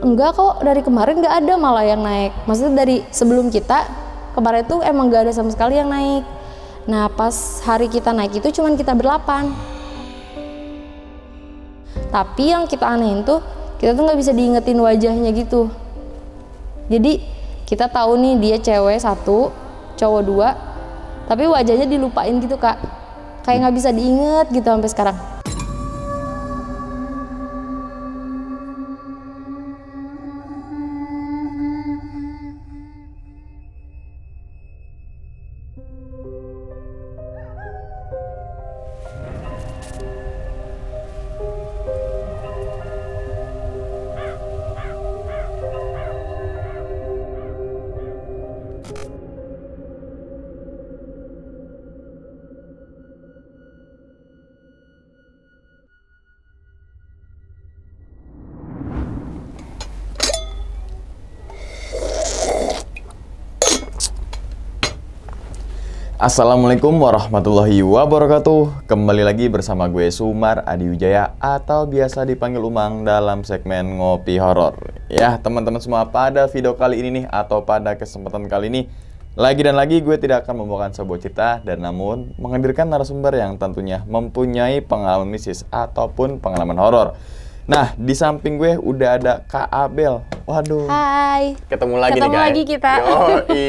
Enggak kok, dari kemarin nggak ada malah yang naik. Maksudnya dari sebelum kita, kemarin tuh emang nggak ada sama sekali yang naik. Nah pas hari kita naik itu cuman kita berlapan. Tapi yang kita anehin tuh, kita tuh nggak bisa diingetin wajahnya gitu. Jadi kita tahu nih dia cewek 1, cowok 2, tapi wajahnya dilupain gitu Kak. Kayak nggak bisa diinget gitu sampai sekarang. Assalamualaikum warahmatullahi wabarakatuh. Kembali lagi bersama gue Sumar Adi Wijaya atau biasa dipanggil Umang dalam segmen Ngopi Horor. Ya teman-teman semua, pada video kali ini nih atau pada kesempatan kali ini lagi dan lagi gue tidak akan membawakan sebuah cerita dan namun menghadirkan narasumber yang tentunya mempunyai pengalaman mistis ataupun pengalaman horor. Nah, di samping gue udah ada Kak Abel. Waduh. Hai. Ketemu lagi nih, guys. Ketemu lagi kita. Yoi.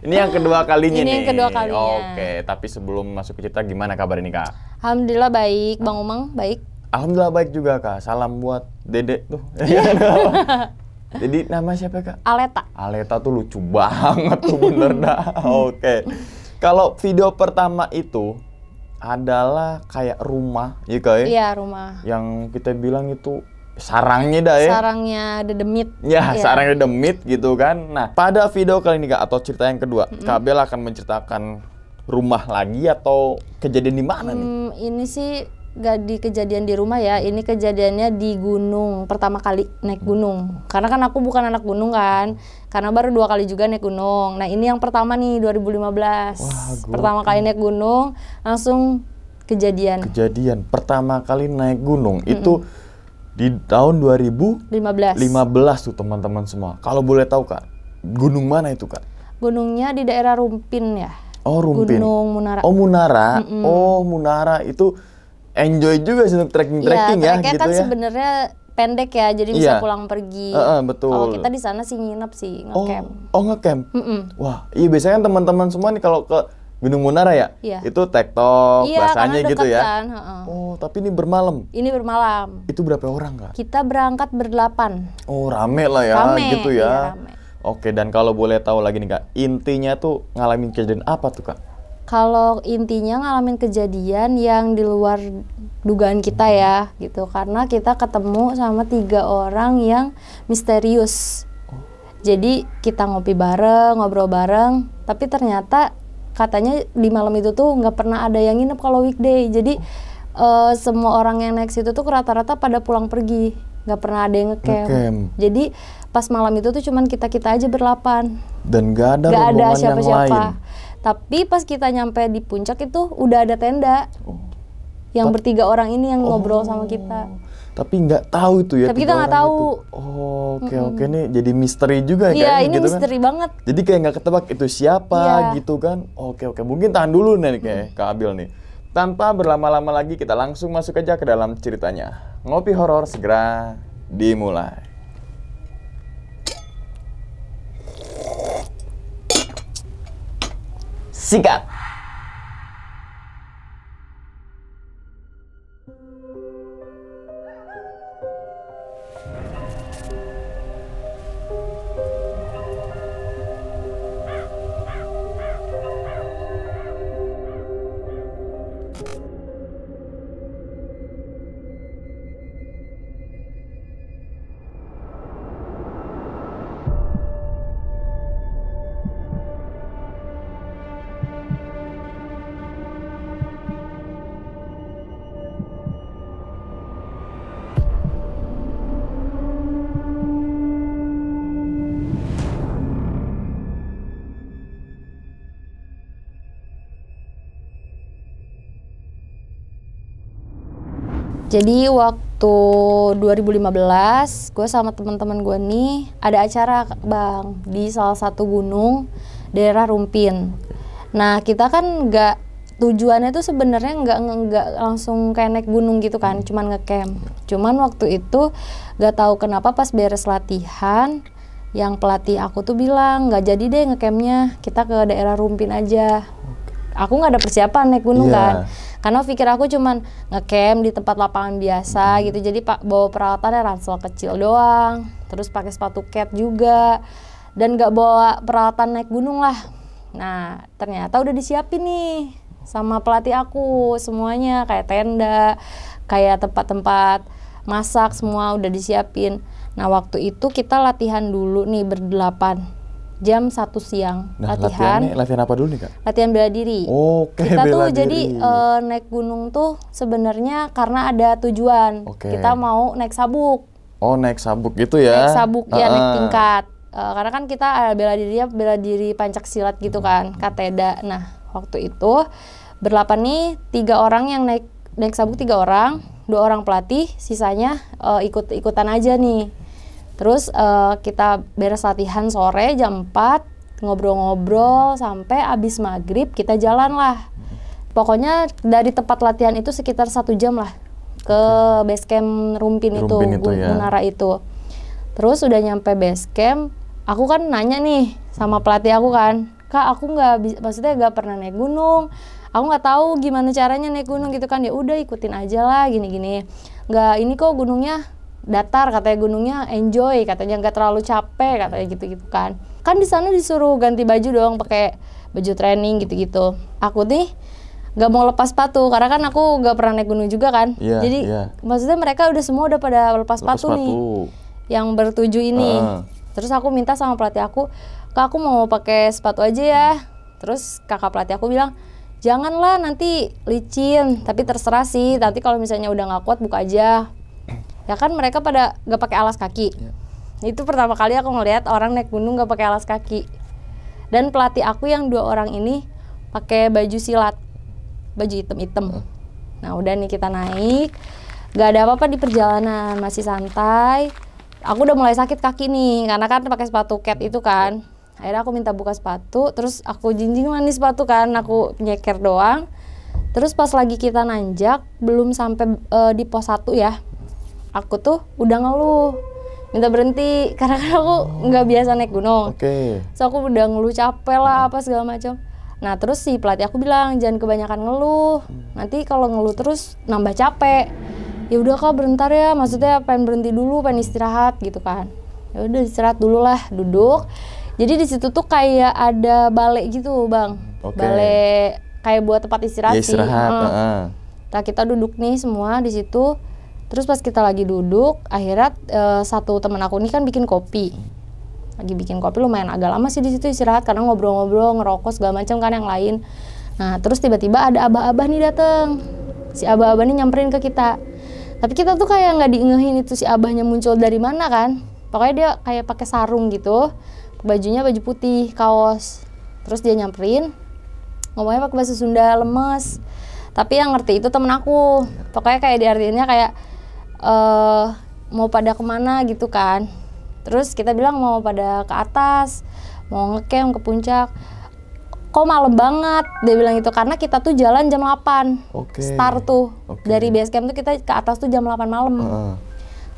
Ini yang kedua kalinya nih. Ini yang kedua kalinya. Oke, tapi sebelum masuk ke cerita, gimana kabar ini, Kak? Alhamdulillah baik, Bang Umang baik. Alhamdulillah baik juga, Kak. Salam buat Dedek tuh. Jadi nama siapa, Kak? Aleta. Aleta tuh lucu banget tuh, bener dah. Oke. Kalau video pertama itu adalah kayak rumah, ya Kak? Iya, rumah. Yang kita bilang itu sarangnya dah ya. Sarangnya dedemit. Ya, sarangnya dedemit gitu kan. Nah, pada video kali ini Kak, atau cerita yang kedua, Kak Bel akan menceritakan rumah lagi atau kejadian di mana nih? Ini sih gak di kejadian di rumah ya, ini kejadiannya di gunung, pertama kali naik gunung. Karena kan aku bukan anak gunung kan, karena baru 2 kali juga naik gunung. Nah ini yang pertama nih, 2015. Wah, pertama kali naik gunung, langsung kejadian. Kejadian, pertama kali naik gunung, itu di tahun 2015 tuh teman-teman semua. Kalau boleh tahu Kak, gunung mana itu Kak? Gunungnya di daerah Rumpin ya. Oh Rumpin. Gunung Munara. Oh Munara, oh Munara itu enjoy juga sih untuk trekking ya gitu kan ya. Sebenarnya pendek ya, jadi bisa pulang pergi. Betul. Kalau kita di sana sih nginep sih, ngecamp. Oh ngecamp. Wah, iya biasanya kan teman-teman semua nih kalau ke Gunung Munara ya, itu tektok bahasanya gitu ya. Kan, Oh, tapi ini bermalam. Ini bermalam. Itu berapa orang Kak? Kita berangkat ber-8. Oh, rame lah ya, rame, gitu ya. Iya, rame. Oke, dan kalau boleh tahu lagi nih Kak, intinya tuh ngalamin kejadian apa tuh Kak? Kalau intinya ngalamin kejadian yang di luar dugaan kita ya gitu, karena kita ketemu sama 3 orang yang misterius. Jadi kita ngopi bareng, ngobrol bareng, tapi ternyata katanya di malam itu tuh nggak pernah ada yang nginep kalau weekday. Jadi semua orang yang naik situ tuh rata-rata pada pulang pergi, nggak pernah ada yang ngecamp. Jadi pas malam itu tuh cuman kita aja ber-8 dan nggak ada rombongan siapa-siapa yang lain. Tapi pas kita nyampe di puncak itu udah ada tenda. Yang ber-3 orang ini yang ngobrol sama kita. Tapi nggak tahu itu ya. Tapi kita nggak tahu. Oke nih, jadi misteri juga ya. Iya, ini gitu misteri banget. Jadi kayak nggak ketebak itu siapa gitu kan. Oke, mungkin tahan dulu nih kayak Kak Abil nih. Tanpa berlama-lama lagi, kita langsung masuk aja ke dalam ceritanya. Ngopi horor segera dimulai. Sikat. Jadi waktu waktu 2015 gue sama teman-teman gue nih ada acara bang di salah satu gunung daerah Rumpin. Nah kita kan nggak, tujuannya tuh sebenarnya nggak langsung kayak naik gunung gitu kan, cuman ngecamp. Cuman waktu itu nggak tahu kenapa pas beres latihan, yang pelatih aku tuh bilang nggak jadi deh ngecampnya, kita ke daerah Rumpin aja. Aku nggak ada persiapan naik gunung kan, karena pikir aku cuman ngecamp di tempat lapangan biasa gitu. Jadi bawa peralatannya ransel kecil doang, terus pakai sepatu cat juga, dan nggak bawa peralatan naik gunung lah. Nah ternyata udah disiapin nih sama pelatih aku semuanya, kayak tenda, kayak tempat-tempat masak, semua udah disiapin. Nah waktu itu kita latihan dulu nih berdelapan, jam 1 siang. Nah, latihan apa dulu nih Kak? Latihan bela diri. Oke, kita tuh bela jadi diri. Naik gunung tuh sebenarnya karena ada tujuan. Kita mau naik sabuk. Oh, naik sabuk gitu ya? Naik sabuk ya, naik tingkat. Karena kan kita bela diri pancak silat gitu kan, kateda. Nah waktu itu berdelapan nih, 3 orang yang naik sabuk, 3 orang, 2 orang pelatih, sisanya ikutan aja nih. Terus kita beres latihan sore jam 4, ngobrol-ngobrol sampai abis maghrib kita jalan lah. Pokoknya dari tempat latihan itu sekitar 1 jam lah ke base camp Rumpin itu ya. Menara itu. Terus udah nyampe base camp, aku kan nanya nih sama pelatih aku kan, Kak aku maksudnya nggak pernah naik gunung, aku nggak tahu gimana caranya naik gunung gitu kan. Ya udah ikutin aja lah gini-gini. Nggak, ini kok gunungnya datar, katanya gunungnya enjoy, katanya nggak terlalu capek, katanya gitu-gitu kan. Kan di sana disuruh ganti baju dong, pakai baju training gitu-gitu. Aku nih nggak mau lepas sepatu karena kan aku nggak pernah naik gunung juga kan. Jadi maksudnya mereka udah pada lepas sepatu nih, yang bertuju ini. Terus aku minta sama pelatih aku, Kak aku mau pakai sepatu aja ya. Terus kakak pelatih aku bilang, janganlah nanti licin, tapi terserah sih, nanti kalau misalnya udah nggak kuat buka aja. Ya kan mereka pada nggak pakai alas kaki. Itu pertama kali aku ngeliat orang naik gunung nggak pakai alas kaki. Dan pelatih aku yang 2 orang ini pakai baju silat, baju hitam-hitam. Nah udah nih kita naik, nggak ada apa-apa di perjalanan, masih santai. Aku udah mulai sakit kaki nih, karena kan pakai sepatu cat itu kan. Akhirnya aku minta buka sepatu, terus aku jinjing lah nih sepatu kan, aku nyeker doang. Terus pas lagi kita nanjak, belum sampai di pos 1 ya, aku tuh udah ngeluh, minta berhenti, karena kan aku nggak biasa naik gunung. So aku udah ngeluh capek lah, apa segala macam. Nah terus si pelatih aku bilang, jangan kebanyakan ngeluh, nanti kalau ngeluh terus nambah capek. Ya udah Kak bentar ya, maksudnya pengen berhenti dulu, pengen istirahat gitu kan. Ya udah istirahat dulu lah, duduk. Jadi di situ tuh kayak ada balai gitu bang, balai kayak buat tempat istirahat, ya, istirahat sih. Nah kita duduk nih semua di situ. Terus pas kita lagi duduk, akhirnya satu teman aku nih kan bikin kopi, lagi bikin kopi, lumayan agak lama sih di situ istirahat karena ngobrol-ngobrol, ngerokok segala macam kan yang lain. Nah terus tiba-tiba ada abah-abah nih dateng, si abah-abah nih nyamperin ke kita. Tapi kita tuh kayak nggak diingehin itu si abahnya muncul dari mana kan. Pokoknya dia kayak pakai sarung gitu, bajunya baju putih, kaos. Terus dia nyamperin, ngomongnya pakai bahasa Sunda lemes. Tapi yang ngerti itu temen aku. Pokoknya kayak diartiinnya kayak mau pada kemana gitu kan. Terus kita bilang mau pada ke atas, mau ngecamp ke puncak. Kok malam banget, dia bilang gitu, karena kita tuh jalan jam 8 start tuh, dari base camp tuh kita ke atas tuh jam 8 malam.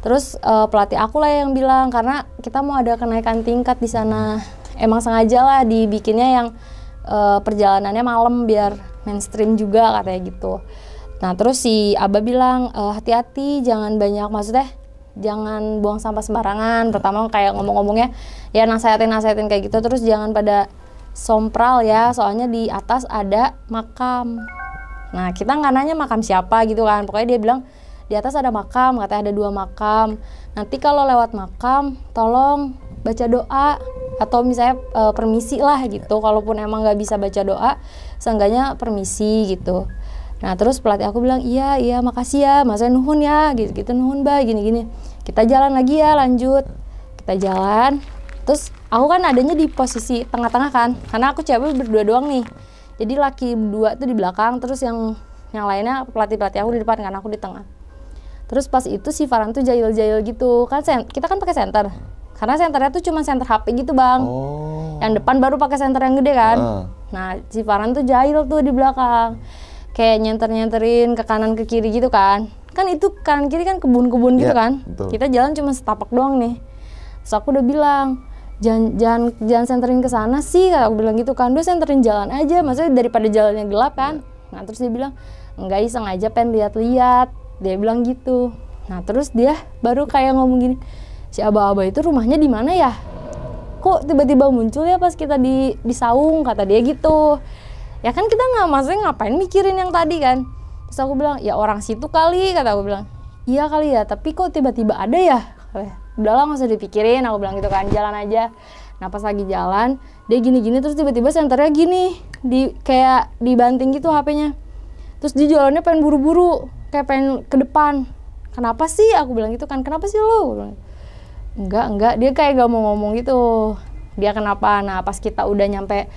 Terus pelatih aku lah yang bilang, karena kita mau ada kenaikan tingkat di sana, emang sengaja lah dibikinnya yang perjalanannya malam biar mainstream juga katanya gitu. Nah terus si Abah bilang, hati-hati jangan banyak, maksudnya jangan buang sampah sembarangan. Pertama kayak ngomong-ngomongnya ya nasehatin kayak gitu, terus jangan pada sompral ya, soalnya di atas ada makam. Nah kita nggak nanya makam siapa gitu kan, pokoknya dia bilang di atas ada makam, katanya ada 2 makam. Nanti kalau lewat makam tolong baca doa atau misalnya permisi lah gitu, kalaupun emang nggak bisa baca doa seenggaknya permisi gitu. Nah terus pelatih aku bilang iya makasih ya, maksudnya nuhun ya gitu nuhun bah gini. Kita jalan lagi ya, lanjut kita jalan. Terus aku kan adanya di posisi tengah-tengah kan, karena aku cewek berdua doang nih. Jadi laki berdua tuh di belakang, terus yang lainnya pelatih aku di depan kan, aku di tengah. Terus pas itu si Farhan tuh jahil-jahil gitu kan, kita kan pakai senter, karena senternya tuh cuma senter HP gitu bang. Yang depan baru pakai senter yang gede kan. Nah si Farhan tuh jahil tuh di belakang, kayak nyenter-nyenterin ke kanan ke kiri gitu kan itu kanan kiri kan kebun-kebun gitu kan. Betul. Kita jalan cuma setapak doang nih. Terus aku udah bilang, jangan senterin ke sana sih, aku bilang gitu kan. Udah senterin jalan aja, maksudnya daripada jalannya gelap kan. Nah terus dia bilang, enggak, iseng aja pengen lihat-lihat, dia bilang gitu. Nah terus dia baru kayak ngomong gini, si aba-aba itu rumahnya di mana ya? Kok tiba-tiba muncul ya pas kita di saung, kata dia gitu. Ya kan kita nggak, maksudnya ngapain mikirin yang tadi kan. Terus aku bilang, ya orang situ kali, kata aku bilang. Iya kali ya, tapi kok tiba-tiba ada ya? Udahlah nggak usah dipikirin, aku bilang gitu kan, jalan aja. Nah pas lagi jalan, dia gini-gini terus tiba-tiba senternya gini, kayak dibanting gitu HP-nya. Terus dia jalannya pengen buru-buru, kayak pengen ke depan. Kenapa sih? Aku bilang gitu kan, kenapa sih lo? Enggak, dia kayak gak mau ngomong gitu. Dia kenapa? Nah pas kita udah nyampe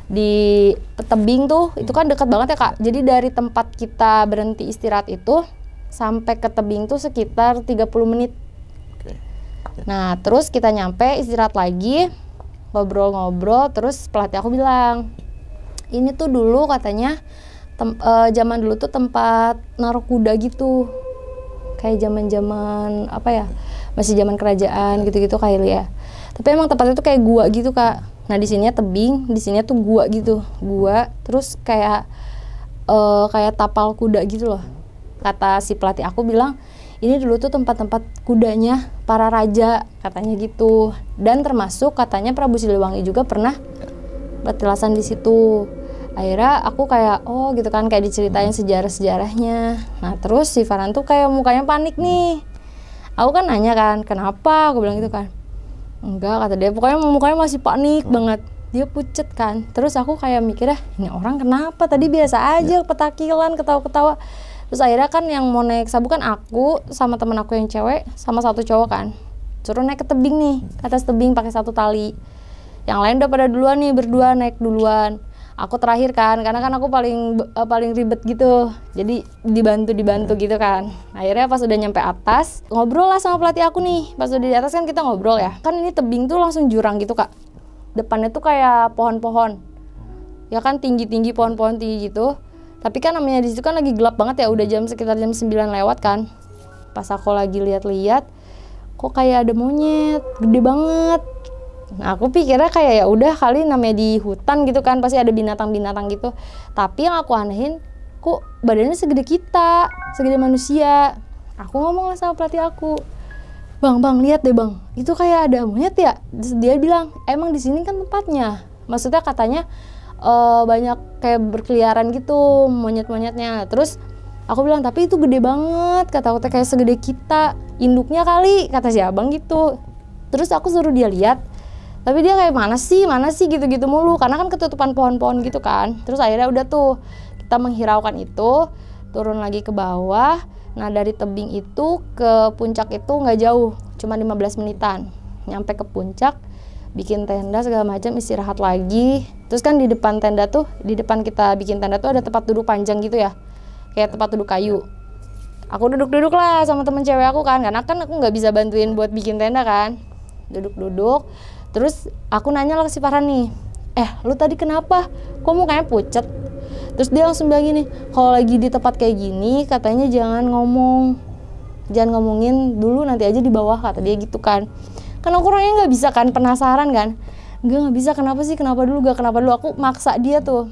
di tebing tuh, itu kan dekat banget ya kak. Jadi dari tempat kita berhenti istirahat itu sampai ke tebing tuh sekitar 30 menit. Nah terus kita nyampe istirahat lagi, ngobrol-ngobrol. Terus pelatih aku bilang, ini tuh dulu katanya zaman dulu tuh tempat naruh kuda gitu, kayak zaman apa ya, masih zaman kerajaan gitu-gitu kali ya. Tapi emang tempatnya tuh kayak gua gitu kak. Nah di sininya tebing, di sininya tuh gua gitu, terus kayak tapal kuda gitu loh. Kata si pelatih aku bilang, ini dulu tuh tempat-tempat kudanya para raja, katanya gitu. Dan termasuk katanya Prabu Siliwangi juga pernah bertilasan di situ. Akhirnya aku kayak, oh gitu kan, kayak diceritain sejarah-sejarahnya. Nah terus si Farhan tuh kayak mukanya panik nih. Aku kan nanya kan, kenapa? Aku bilang gitu kan. Enggak, kata dia, pokoknya mukanya masih panik banget. Dia pucet kan. Terus aku kayak mikirnya, ini orang kenapa? Tadi biasa aja, petakilan, ketawa-ketawa. Terus akhirnya kan yang mau naik sabuk kan aku sama temen aku yang cewek sama satu cowok kan. Suruh naik ke tebing nih, ke atas tebing pakai satu tali. Yang lain udah pada duluan nih, berdua naik duluan. Aku terakhir kan, karena kan aku paling ribet gitu. Jadi dibantu gitu kan. Akhirnya pas udah nyampe atas, ngobrol lah sama pelatih aku nih. Pas udah di atas kan kita ngobrol ya. Kan ini tebing tuh langsung jurang gitu kak. Depannya tuh kayak pohon-pohon. Ya kan tinggi-tinggi, pohon-pohon tinggi gitu. Tapi kan namanya di situ kan lagi gelap banget ya, udah sekitar jam 9 lewat kan. Pas aku lagi lihat-lihat, kok kayak ada monyet, gede banget. Nah aku pikirnya kayak ya udah kali namanya di hutan gitu kan, pasti ada binatang-binatang gitu. Tapi yang aku anehin, kok badannya segede kita, segede manusia. Aku ngomong lah sama pelatih aku, bang lihat deh bang, itu kayak ada monyet ya. Terus dia bilang, emang di sini kan tempatnya. Maksudnya katanya banyak kayak berkeliaran gitu monyet-monyetnya. Terus aku bilang, tapi itu gede banget, kata aku kayak segede kita, induknya kali, kata si abang gitu. Terus aku suruh dia lihat, tapi dia kayak mana sih gitu-gitu mulu, karena kan ketutupan pohon-pohon gitu kan. Terus akhirnya udah tuh kita menghiraukan itu, turun lagi ke bawah. Nah dari tebing itu ke puncak itu nggak jauh, cuma 15 menitan. Nyampe ke puncak, bikin tenda segala macam, istirahat lagi. Terus kan di depan tenda tuh, di depan kita bikin tenda tuh ada tempat duduk panjang gitu ya, kayak tempat duduk kayu. Aku duduk lah sama temen cewek aku kan, karena kan aku nggak bisa bantuin buat bikin tenda kan. Duduk. Terus aku nanya lah ke si Farhan nih, lu tadi kenapa? Kok mukanya pucet? Terus dia langsung bilang gini, kalau lagi di tempat kayak gini katanya jangan ngomongin dulu, nanti aja di bawah, kata dia gitu kan. Kan aku orangnya nggak bisa kan, penasaran kan. Nggak bisa, kenapa dulu, aku maksa dia tuh.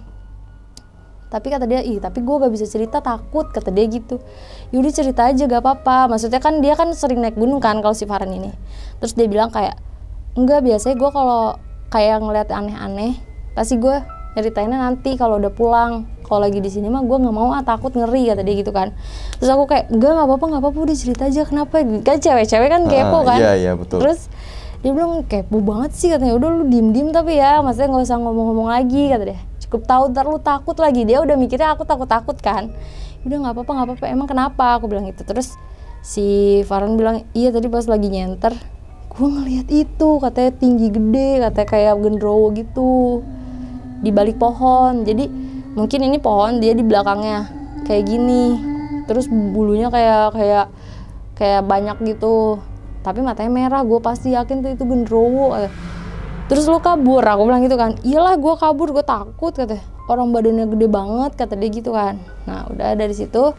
Tapi kata dia, tapi gue gak bisa cerita, takut, kata dia gitu. Yaudah cerita aja gak apa-apa. Maksudnya kan dia kan sering naik gunung kan kalau si Farhan ini. Terus dia bilang kayak, enggak, biasanya gue kalau kayak ngeliat aneh-aneh pasti gue ceritainnya nanti kalau udah pulang. Kalau lagi di sini mah gue nggak mau, takut, ngeri, kata dia gitu kan. Terus aku kayak enggak apa-apa, udah cerita aja, kenapa? Kan cewek-cewek kan kepo kan. Iya betul. Terus dia bilang kepo banget sih, katanya. Udah lu diem tapi ya, maksudnya nggak usah ngomong-ngomong lagi, kata dia. Cukup tahu, ntar lu takut lagi. Dia udah mikirnya aku takut kan. Udah nggak apa-apa, emang kenapa? Aku bilang gitu. Terus si Farhan bilang, iya tadi pas lagi nyenter gue ngeliat itu, katanya tinggi gede, katanya kayak genderuwo gitu di balik pohon. Jadi mungkin ini pohon, dia di belakangnya kayak gini, terus bulunya kayak kayak banyak gitu, tapi matanya merah. Gue pasti yakin tuh itu genderuwo. Terus lu kabur, aku bilang gitu kan. Iyalah gue kabur, gue takut katanya. Orang badannya gede banget kata dia gitu kan. Nah udah dari situ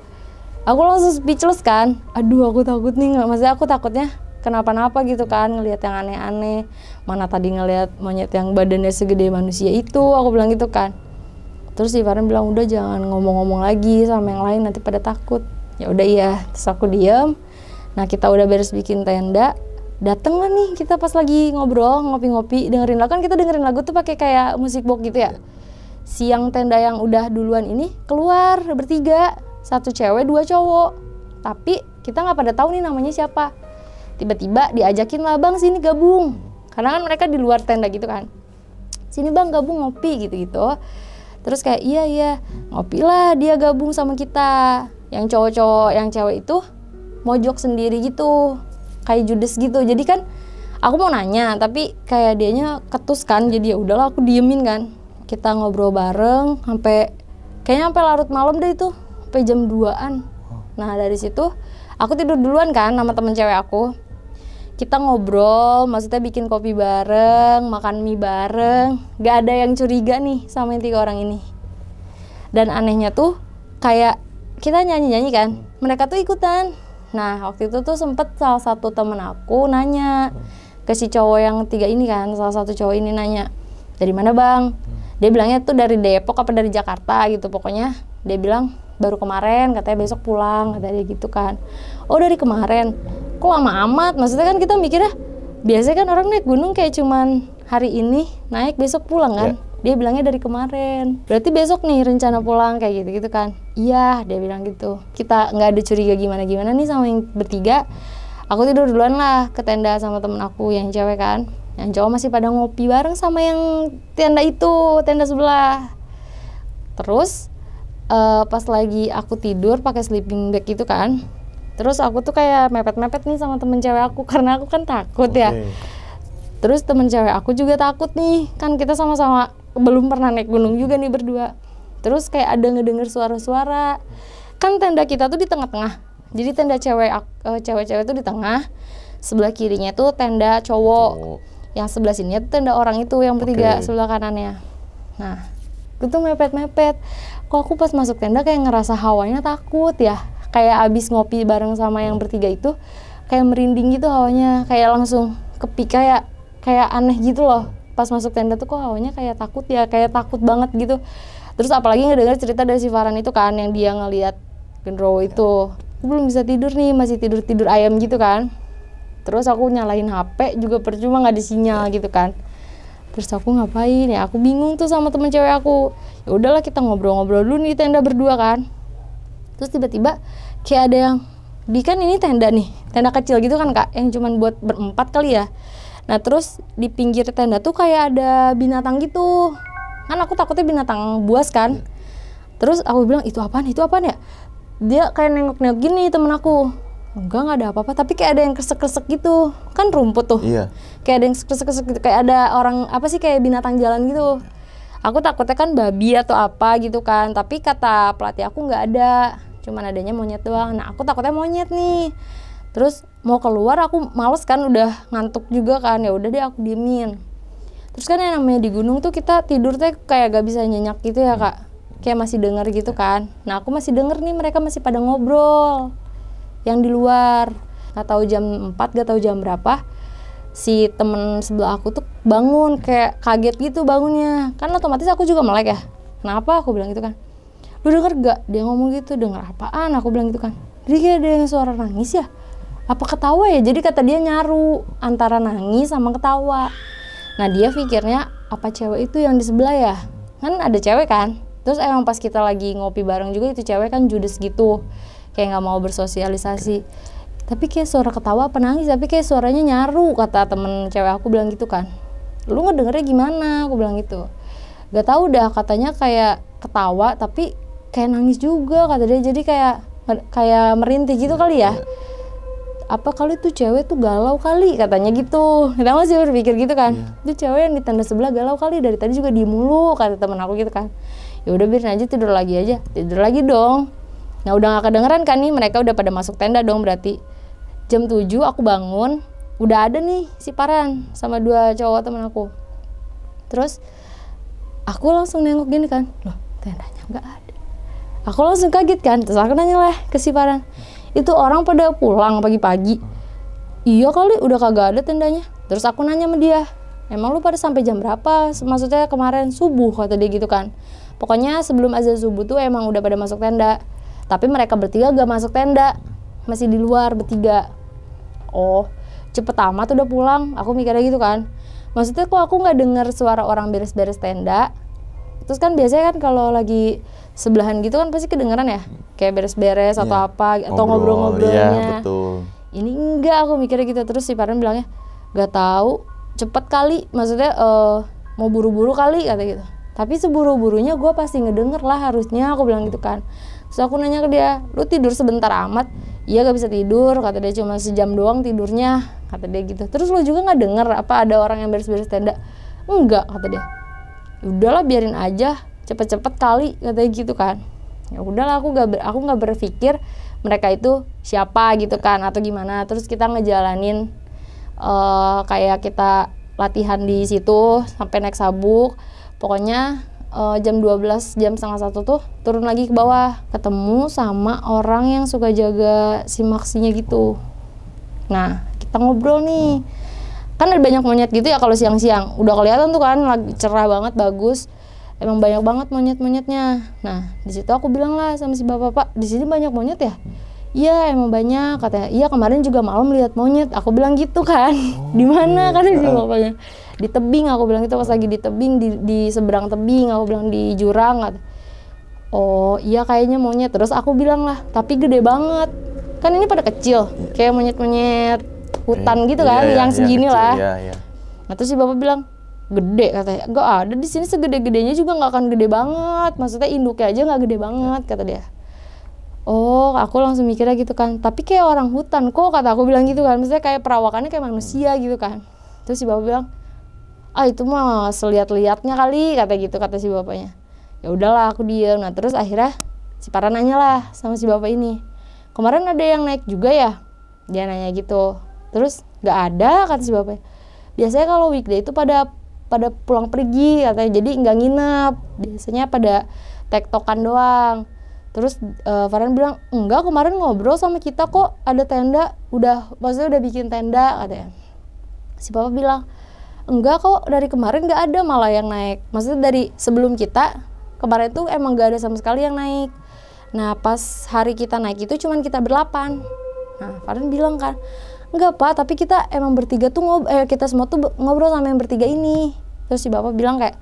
aku langsung speechless kan. Aduh aku takut nih, maksudnya aku takutnya kenapa-napa gitu kan, ngelihat yang aneh-aneh. Mana tadi ngelihat monyet yang badannya segede manusia itu, aku bilang gitu kan. Terus si Farhan bilang udah jangan ngomong-ngomong lagi sama yang lain, nanti pada takut. Ya udah iya, terus aku diem. Nah kita udah beres bikin tenda, dateng lah nih kita pas lagi ngobrol, ngopi-ngopi, dengerin lagu. Kan kita dengerin lagu tuh pakai kayak musik box gitu ya. Siang tenda yang udah duluan ini keluar bertiga, 1 cewek 2 cowok. Tapi kita nggak pada tahu nih namanya siapa. Tiba-tiba diajakin lah, bang sini gabung. Karena kan mereka di luar tenda gitu kan. Sini bang gabung ngopi gitu-gitu. Terus kayak iya ngopi lah, dia gabung sama kita. Yang cowok-cowok, yang cewek itu mojok sendiri gitu, kayak judes gitu. Jadi kan aku mau nanya tapi kayak dianya ketus kan, jadi ya udahlah aku diemin kan. Kita ngobrol bareng kayaknya sampai larut malam deh itu, sampai jam 2-an. Nah dari situ aku tidur duluan kan sama temen cewek aku. Kita ngobrol, maksudnya bikin kopi bareng, makan mie bareng. Gak ada yang curiga nih sama yang 3 orang ini. Dan anehnya tuh kayak kita nyanyi-nyanyi kan, mereka tuh ikutan. Nah waktu itu tuh sempet salah satu temen aku nanya ke si cowok yang 3 ini kan, salah satu cowok ini nanya, dari mana bang? Dia bilangnya tuh dari Depok apa dari Jakarta gitu, pokoknya dia bilang baru kemarin, katanya besok pulang, katanya gitu kan. Oh dari kemarin, kok lama amat? Maksudnya kan kita mikirnya biasanya kan orang naik gunung kayak cuman hari ini naik besok pulang kan. Dia bilangnya dari kemarin, berarti besok nih rencana pulang kayak gitu kan. Iya dia bilang gitu. Kita nggak ada curiga gimana nih sama yang bertiga. Aku tidur duluan lah ke tenda sama temen aku yang cewek kan. Yang cowok masih pada ngopi bareng sama yang tenda itu, tenda sebelah. Terus pas lagi aku tidur pakai sleeping bag gitu kan, terus aku tuh kayak mepet-mepet nih sama temen cewek aku karena aku kan takut ya. Terus temen cewek aku juga takut nih, kan kita sama-sama belum pernah naik gunung juga nih berdua. Terus kayak ada ngedenger suara-suara. Kan tenda kita tuh di tengah-tengah, jadi tenda cewek-cewek tuh di tengah, sebelah kirinya tuh tenda cowok. Yang sebelah sini tuh tenda orang itu yang bertiga sebelah kanannya. Nah aku tuh mepet-mepet. Kok aku pas masuk tenda kayak ngerasa hawanya takut ya, kayak abis ngopi bareng sama yang bertiga itu kayak merinding gitu hawanya, kayak langsung kayak aneh gitu loh. Pas masuk tenda tuh kok hawanya kayak takut ya, kayak takut banget gitu. Terus apalagi ngedenger cerita dari si Farhan itu kan, yang dia ngelihat genderuwo itu. Aku belum bisa tidur nih, masih tidur ayam gitu kan. Terus aku nyalain HP juga percuma, nggak ada sinyal gitu kan. Terus aku ngapain ya, aku bingung tuh sama temen cewek aku. Ya udahlah kita ngobrol-ngobrol dulu nih di tenda berdua kan. Terus tiba-tiba kayak ada yang kan ini tenda nih, tenda kecil gitu kan kak, yang cuman buat berempat kali ya. Nah terus di pinggir tenda tuh kayak ada binatang gitu. Kan aku takutnya binatang buas kan. Terus aku bilang itu apaan ya. Dia kayak nengok-nengok gini temen aku. Enggak ada apa-apa, tapi kayak ada yang kresek-kresek gitu. Kan rumput tuh. Iya. Kayak ada yang kresek-kresek gitu, kayak ada orang apa sih, kayak binatang jalan gitu. Aku takutnya kan babi atau apa gitu kan, tapi kata pelatih aku nggak ada, cuman adanya monyet doang. Nah aku takutnya monyet nih. Terus mau keluar aku males kan, udah ngantuk juga kan, ya udah deh aku diemin. Terus kan yang namanya di gunung tuh kita tidur tuh kayak gak bisa nyenyak gitu ya kak, kayak masih denger gitu kan. Nah aku masih denger nih mereka masih pada ngobrol yang di luar. Gak tahu jam 4, gak tahu jam berapa, si temen sebelah aku tuh bangun, kayak kaget gitu bangunnya. Kan otomatis aku juga melek ya. Kenapa? Aku bilang gitu kan. Lu denger gak? Dia ngomong gitu. Denger apaan? Aku bilang gitu kan. Jadi kayak ada yang suara nangis ya? Apa ketawa ya? Jadi kata dia nyaru antara nangis sama ketawa. Nah dia pikirnya apa cewek itu yang di sebelah ya? Kan ada cewek kan? Terus emang pas kita lagi ngopi bareng juga itu cewek kan judes gitu, kayak gak mau bersosialisasi. Tapi kayak suara ketawa apa nangis, tapi kayak suaranya nyaru, kata temen cewek aku bilang gitu kan. Lu ngedengernya gimana? Aku bilang gitu. Gak tahu dah, katanya kayak ketawa tapi kayak nangis juga kata dia. Jadi kayak merintih gitu kali ya. Apa kali tuh cewek tuh galau kali, katanya gitu. Kita masih berpikir gitu kan. Itu cewek yang di tenda sebelah galau kali, dari tadi juga diem mulu, kata temen aku gitu kan. Ya udah biarin aja, tidur lagi dong. Nah udah gak kedengeran kan nih, mereka udah pada masuk tenda dong berarti. Jam 7 aku bangun, udah ada nih si Paran sama 2 cowok temen aku. Terus aku langsung nengok gini kan, loh tendanya nggak ada. Aku langsung kaget kan, terus aku nanya lah ke si Paran, itu orang pada pulang pagi-pagi? Iya kali, udah kagak ada tendanya. Terus aku nanya sama dia, emang lu pada sampai jam berapa? Maksudnya kemarin subuh, kata dia gitu kan. Pokoknya sebelum azan subuh tuh emang udah pada masuk tenda. Tapi mereka bertiga gak masuk tenda, masih di luar bertiga. Oh, cepet amat udah pulang, aku mikirnya gitu kan. Maksudnya kok aku gak dengar suara orang beres-beres tenda. Terus kan biasanya kan kalau lagi sebelahan gitu kan pasti kedengeran ya, kayak beres-beres atau apa, atau ngobrol-ngobrolnya. Iya, betul. Ini enggak, aku mikirnya gitu. Terus si Paran bilangnya, gak tahu, cepet kali, maksudnya mau buru-buru kali, kata gitu. Tapi seburu-burunya gue pasti ngedenger lah harusnya, aku bilang gitu kan. Terus aku nanya ke dia, lu tidur sebentar amat? Iya gak bisa tidur, kata dia, cuma sejam doang tidurnya, kata dia gitu. Terus lu juga gak denger apa ada orang yang beres-beres tenda? Enggak, kata dia. Udahlah biarin aja, cepet-cepet kali, katanya gitu kan. Ya udahlah, aku nggak berpikir mereka itu siapa gitu kan atau gimana. Terus kita ngejalanin kayak kita latihan di situ sampai naik sabuk. Pokoknya jam 12, jam setengah 1 tuh turun lagi ke bawah, ketemu sama orang yang suka jaga si maksinya gitu. Nah kita ngobrol nih, kan ada banyak monyet gitu ya kalau siang-siang, udah kelihatan tuh kan lagi cerah banget, bagus. Emang banyak banget monyet-monyetnya. Nah, di situ aku bilang lah sama si bapak-bapak, di sini banyak monyet ya? Iya, emang banyak, katanya. Iya, kemarin juga malam lihat monyet. Aku bilang gitu kan. Di mana kan si bapaknya? Di tebing, aku bilang itu pas lagi di tebing, di seberang tebing, aku bilang di jurang. Oh, iya kayaknya monyet. Terus aku bilang lah, tapi gede banget. Kan ini pada kecil, kayak monyet-monyet hutan gitu kan, yang segini kecil, lah. Iya. Nah, terus si bapak bilang, gede, katanya. Gak ada di sini, segede-gedenya juga nggak akan gede banget, maksudnya induknya aja nggak gede banget, kata dia. Oh, aku langsung mikirnya gitu kan, tapi kayak orang hutan kok, kata aku bilang gitu kan, maksudnya kayak perawakannya kayak manusia gitu kan. Terus si bapak bilang, itu mah seliat-liatnya kali, kata gitu, kata si bapaknya. Ya udahlah, aku diem. Nah terus akhirnya si Paran nanya lah sama si bapak ini, kemarin ada yang naik juga ya? Dia nanya gitu. Terus nggak ada, kata si bapaknya. Biasanya kalau weekday itu pada pulang pergi, katanya, jadi nggak nginep, biasanya pada tektokan doang. Terus Farhan bilang, enggak, kemarin ngobrol sama kita kok, ada tenda, maksudnya udah bikin tenda, katanya. Si papa bilang, enggak kok, dari kemarin nggak ada malah yang naik, maksudnya dari sebelum kita kemarin tuh emang nggak ada sama sekali yang naik. Nah pas hari kita naik itu cuman kita berlapan. Nah Farhan bilang kan, enggak pak, tapi kita emang bertiga tuh kita semua tuh ngobrol sama yang bertiga ini. Terus si bapak bilang kayak,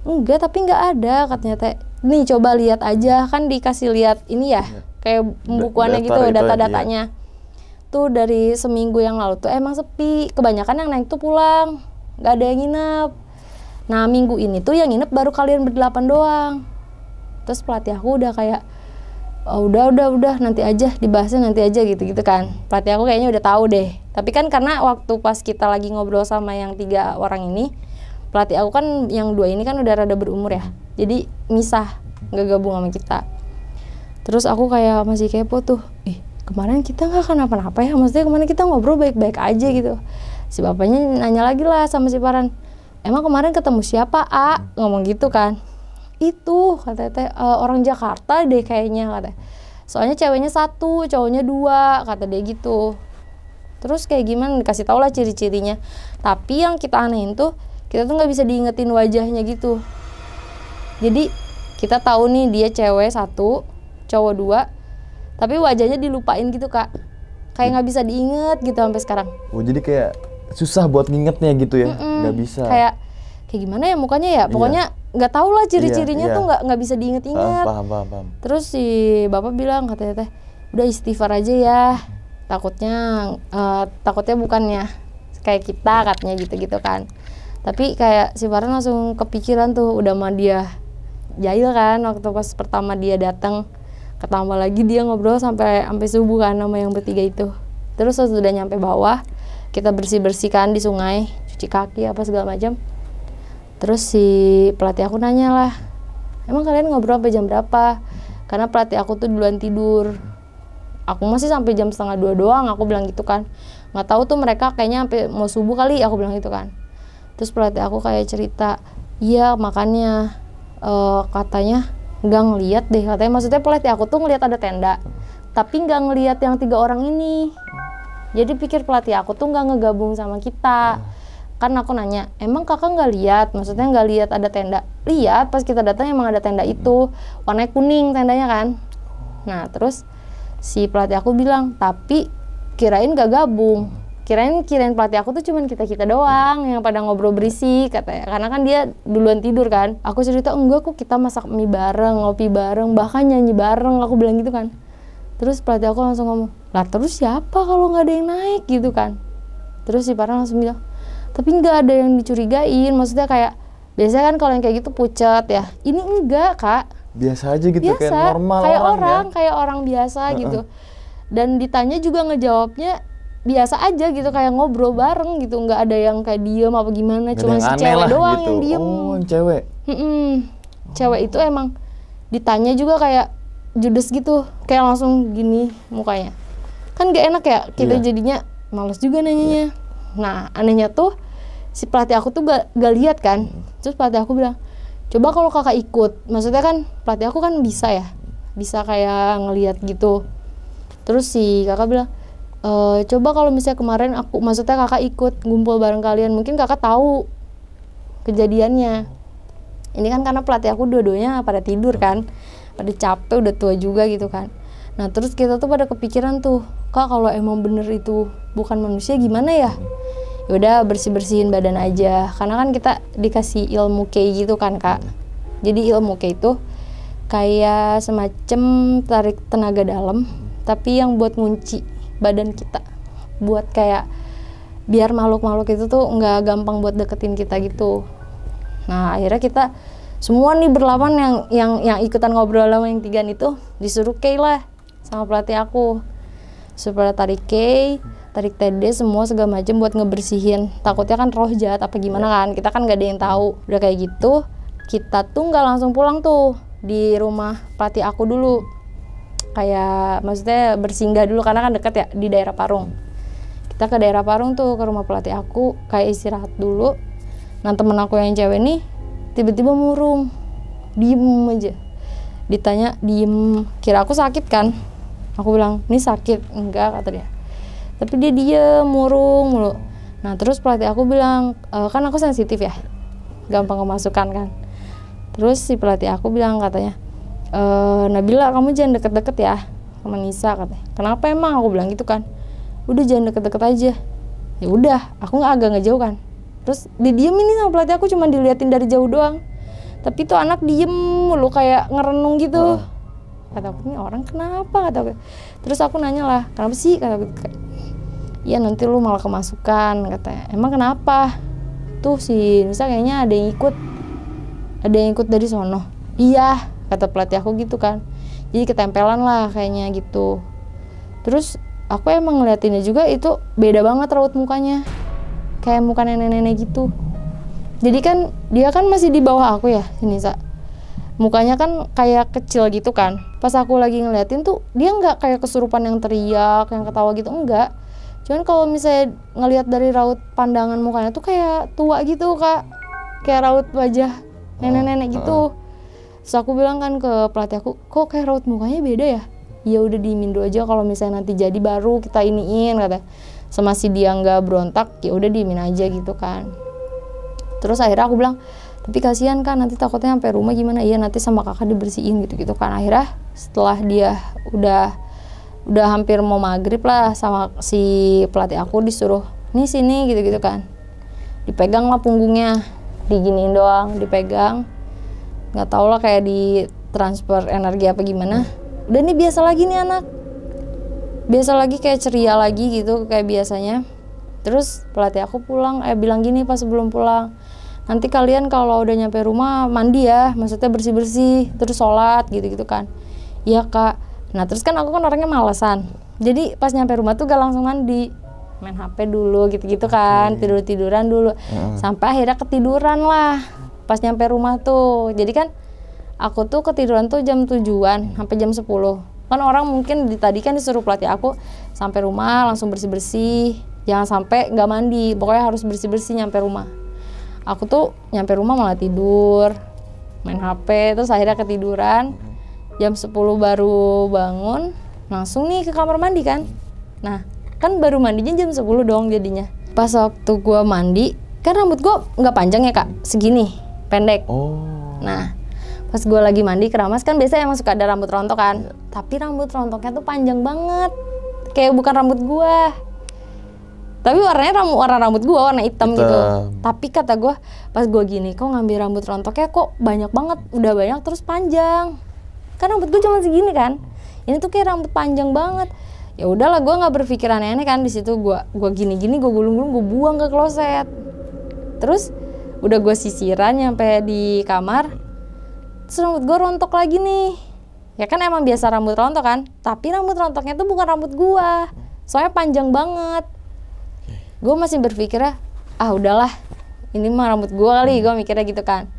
enggak, tapi nggak ada, katanya teh. Nih coba lihat aja, kan dikasih lihat ini ya, kayak pembukuannya gitu, data-datanya. Tuh dari seminggu yang lalu tuh emang sepi, kebanyakan yang naik tuh pulang, nggak ada yang nginep. Nah minggu ini tuh yang nginep baru kalian berdelapan doang. Terus pelatih aku udah kayak, udah nanti aja, dibahasnya nanti aja gitu kan. Pelatih aku kayaknya udah tahu deh. Tapi kan karena waktu pas kita lagi ngobrol sama yang 3 orang ini, pelatih aku kan yang 2 ini kan udah rada berumur ya, jadi misah, nggak gabung sama kita. Terus aku kayak masih kepo tuh, kemarin kita nggak kenapa-napa ya, maksudnya kemarin kita ngobrol baik-baik aja gitu. Si bapaknya nanya lagi lah sama si Paran, emang kemarin ketemu siapa ngomong gitu kan. Itu katanya orang Jakarta deh kayaknya, katanya. Soalnya ceweknya 1, cowoknya 2, kata dia gitu. Terus kayak gimana, dikasih tau lah ciri-cirinya. Tapi yang kita anehin tuh, kita tuh nggak bisa diingetin wajahnya gitu. Jadi kita tahu nih dia cewek 1, cowok 2, tapi wajahnya dilupain gitu kak, kayak nggak bisa diinget gitu sampai sekarang. Oh jadi kayak susah buat ngingetnya gitu ya, nggak bisa. Kayak gimana ya mukanya ya, pokoknya nggak tahu lah ciri-cirinya tuh nggak bisa diinget-inget. Paham. Terus si bapak bilang, katanya teh, udah istighfar aja ya, takutnya bukannya kayak kita, katanya gitu kan. Tapi kayak si Farhan langsung kepikiran tuh, udah mah dia jahil kan waktu pas pertama dia datang, ketambah lagi dia ngobrol sampai subuh kan sama yang bertiga itu. Terus sudah nyampe bawah, kita bersih-bersihkan di sungai, cuci kaki apa segala macam. Terus si pelatih aku nanya lah, emang kalian ngobrol sampai jam berapa? Karena pelatih aku tuh duluan tidur. aku masih sampai jam 1:30 doang, aku bilang gitu kan. Nggak tahu tuh mereka kayaknya sampai mau subuh kali, aku bilang gitu kan. Terus pelatih aku kayak cerita, iya makanya katanya nggak ngeliat deh, katanya maksudnya pelatih aku tuh ngeliat ada tenda, tapi nggak ngeliat yang 3 orang ini. Jadi pikir pelatih aku tuh nggak ngegabung sama kita. Kan aku nanya, emang kakak nggak lihat? Maksudnya nggak lihat ada tenda? Lihat, pas kita datang emang ada tenda itu, warnanya kuning tendanya kan. Nah terus si pelatih aku bilang, tapi kirain nggak gabung. Kirain pelatih aku tuh cuman kita doang yang pada ngobrol berisik katanya. Karena kan dia duluan tidur kan. Aku cerita, enggak kok, kita masak mie bareng, ngopi bareng, bahkan nyanyi bareng, aku bilang gitu kan. Terus pelatih aku langsung ngomong, lah terus siapa kalau nggak ada yang naik gitu kan. Terus si Farhan langsung bilang, tapi nggak ada yang dicurigain, maksudnya kayak biasanya kan kalau yang kayak gitu pucat ya, ini enggak kak, biasa aja gitu, biasa, kayak normal kayak orang ya? kayak orang biasa gitu. Dan ditanya juga ngejawabnya biasa aja gitu, kayak ngobrol bareng gitu, nggak ada yang kayak diem apa gimana, cuma si cewek doang gitu. yang diem. Oh, yang cewek. Cewek itu emang ditanya juga kayak judes gitu, kayak langsung gini mukanya, kan gak enak ya kita jadinya males juga nanyanya. Nah anehnya tuh si pelatih aku tuh gak lihat kan. Terus pelatih aku bilang, coba kalau kakak ikut, maksudnya kan pelatih aku kan bisa ya, bisa kayak ngelihat gitu. Terus si kakak bilang, coba kalau misalnya kemarin aku, maksudnya kakak ikut ngumpul bareng kalian, mungkin kakak tahu kejadiannya. Ini kan karena pelatih aku dua-duanya pada tidur kan, pada capek, udah tua juga gitu kan. Nah terus kita tuh pada kepikiran tuh, kak kalau emang bener itu bukan manusia gimana ya? Yaudah bersih-bersihin badan aja, karena kan kita dikasih ilmu kei gitu kan kak. Jadi ilmu kei itu kayak semacam tarik tenaga dalam, tapi yang buat ngunci badan kita, buat kayak biar makhluk-makhluk itu tuh nggak gampang buat deketin kita gitu. Nah akhirnya kita semua nih berlawan yang ikutan ngobrol sama yang 3 itu disuruh kei lah sama pelatih aku, supaya tarik kei, tarik TD, semua segala macam buat ngebersihin. Takutnya kan roh jahat apa gimana kan, kita kan nggak ada yang tahu. Udah kayak gitu, kita tuh nggak langsung pulang tuh, di rumah pelatih aku dulu, kayak maksudnya bersinggah dulu karena kan deket ya di daerah Parung. Kita ke daerah Parung tuh, ke rumah pelatih aku, kayak istirahat dulu. Nah temen aku yang cewek nih tiba-tiba murung, diem aja. Ditanya diem, kira aku sakit kan. Aku bilang, ini sakit? Enggak, kata dia. Tapi dia diem, murung mulu. Nah terus pelatih aku bilang, kan aku sensitif ya, gampang kemasukan kan. Terus si pelatih aku bilang katanya, Nabila kamu jangan deket-deket ya sama Nisa katanya. Kenapa emang? Aku bilang gitu kan. Udah jangan deket-deket aja. Ya udah, aku agak ngejauh kan. Terus didiemin nih sama pelatih aku, cuma diliatin dari jauh doang. Tapi tuh anak diem mulu kayak ngerenung gitu. Kata aku, ini orang kenapa? Kata aku. Terus aku nanya lah, kenapa sih? Kata aku, iya nanti lu malah kemasukan katanya. Emang kenapa? Tuh si Nisa kayaknya ada yang ikut dari sono. Iya, kata pelatih aku gitu kan. Jadi ketempelan lah kayaknya gitu. Terus aku emang ngeliatinnya juga itu beda banget raut mukanya, kayak muka nenek-nenek gitu. Jadi kan dia kan masih di bawah aku ya, si Nisa. Mukanya kan kayak kecil gitu kan. Pas aku lagi ngeliatin tuh dia nggak kayak kesurupan yang teriak, yang ketawa gitu, enggak. Cuman kalau misalnya ngelihat dari raut pandangan mukanya tuh kayak tua gitu kak, kayak raut wajah nenek-nenek gitu. Terus aku bilang kan ke pelatih aku, kok kayak raut mukanya beda ya? Ya udah diemin dulu aja, kalau misalnya nanti jadi baru kita iniin kata. Sama si dia nggak berontak, ya udah diemin aja gitu kan. Terus akhirnya aku bilang, tapi kasihan kan nanti takutnya sampai rumah gimana? Iya nanti sama kakak dibersihin gitu kan. Akhirnya setelah dia udah hampir mau maghrib lah, sama si pelatih aku disuruh nih sini gitu kan. Dipegang lah punggungnya, diginiin doang, dipegang. Nggak tau lah kayak di transfer energi apa gimana. Udah nih biasa lagi nih anak, biasa lagi kayak ceria lagi gitu kayak biasanya. Terus pelatih aku bilang gini pas sebelum pulang, nanti kalian kalau udah nyampe rumah mandi ya, maksudnya bersih-bersih, terus sholat gitu kan. Iya kak. Nah terus kan aku kan orangnya malesan, jadi pas nyampe rumah tuh gak langsung mandi, main HP dulu gitu kan, tiduran dulu, sampai akhirnya ketiduran lah pas nyampe rumah tuh. Jadi kan aku tuh ketiduran tuh jam 7-an sampai jam 10. Kan orang mungkin tadi kan disuruh pelatih aku sampai rumah langsung bersih-bersih, jangan sampai nggak mandi, pokoknya harus bersih-bersih nyampe rumah. Aku tuh nyampe rumah malah tidur, main HP, terus akhirnya ketiduran. Jam 10 baru bangun, langsung nih ke kamar mandi kan. Nah, kan baru mandinya jam 10 dong jadinya. Pas waktu gua mandi, kan rambut gua nggak panjang ya Kak, segini, pendek. Nah, pas gua lagi mandi keramas kan biasanya emang suka ada rambut rontok kan. Tapi rambut rontoknya tuh panjang banget, kayak bukan rambut gua. Tapi warnanya warna rambut gua warna hitam gitu. Tapi kata gua pas gua gini, kok ngambil rambut rontoknya kok banyak banget, udah banyak terus panjang. Kan rambut gua cuma segini kan. Ini tuh kayak rambut panjang banget. Ya udahlah, gua nggak berpikir aneh-aneh kan di situ. Gua gini-gini, gua gulung-gulung, gua buang ke kloset. Terus udah gua sisiran nyampe di kamar. Terus rambut gua rontok lagi nih. Ya kan emang biasa rambut rontok kan. Tapi rambut rontoknya tuh bukan rambut gua. Soalnya panjang banget. Gue masih berpikirnya, udahlah, ini mah rambut gue kali, gue mikirnya gitu kan.